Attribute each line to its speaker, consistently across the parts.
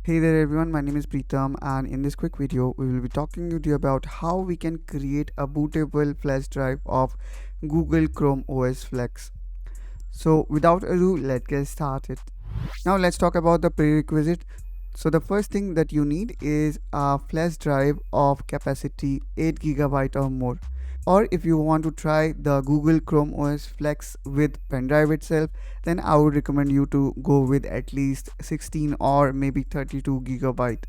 Speaker 1: Hey there everyone, my name is Preetham, and in this quick video we will be talking to you about how we can create a bootable flash drive of Google ChromeOS Flex. So without ado, let's get started. Now let's talk about the prerequisite. So the first thing that you need is a flash drive of capacity 8 GB or more. Or if you want to try the Google Chrome OS Flex with pen drive itself, then I would recommend you to go with at least 16 or maybe 32 GB.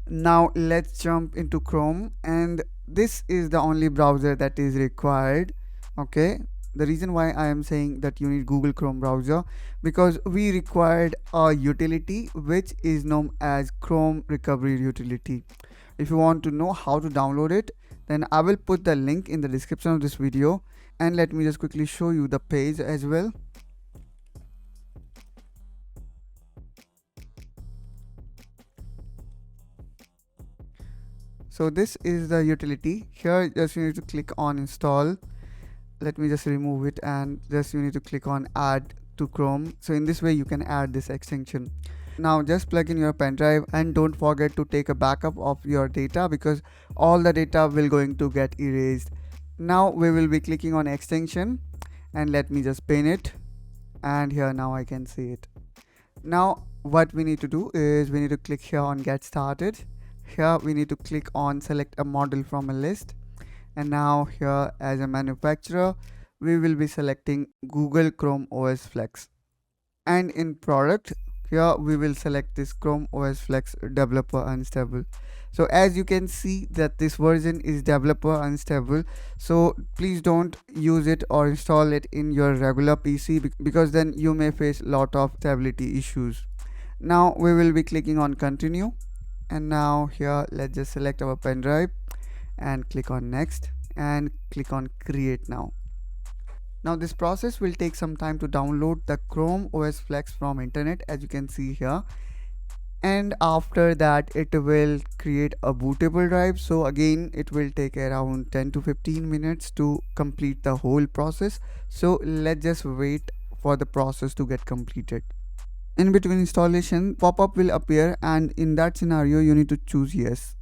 Speaker 1: Now let's jump into Chrome, and this is the only browser that is required. Okay, the reason why I am saying that you need Google Chrome browser, because we required a utility which is known as Chrome Recovery Utility. If you want to know how to download it, then I will put the link in the description of this video, and let me just quickly show you the page as well. So this is the utility. Here just you need to click on install. Let me just remove it, and just you need to click on add to Chrome. So in this way you can add this extension. Now just plug in your pen drive, and don't forget to take a backup of your data, because all the data will going to get erased. Now we will be clicking on extension, and let me just pin it, and here now I can see it. Now what we need to do is we need to click here on get started. Here we need to click on select a model from a list, and now here as a manufacturer we will be selecting Google Chrome OS Flex, and in product here we will select this Chrome OS Flex developer unstable. So as you can see that this version is developer unstable, so please don't use it or install it in your regular PC, because then you may face lot of stability issues. Now we will be clicking on continue, and now here let's just select our pen drive and click on next and click on create now. Now this process will take some time to download the Chrome OS Flex from internet, as you can see here, and after that it will create a bootable drive. So again it will take around 10 to 15 minutes to complete the whole process. So let's just wait for the process to get completed. In between installation, pop-up will appear, and in that scenario you need to choose yes.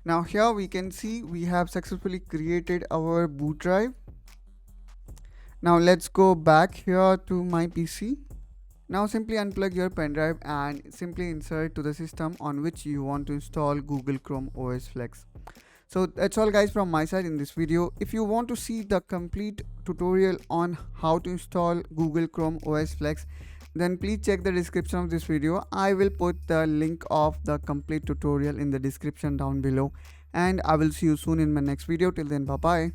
Speaker 1: Now here we can see we have successfully created our boot drive. Now let's go back here to my PC. Now simply unplug your pen drive and simply insert to the system on which you want to install Google Chrome OS Flex. So that's all guys from my side in this video. If you want to see the complete tutorial on how to install Google Chrome OS Flex, then please check the description of this video. I will put the link of the complete tutorial in the description down below, and I will see you soon in my next video. Till then, bye bye.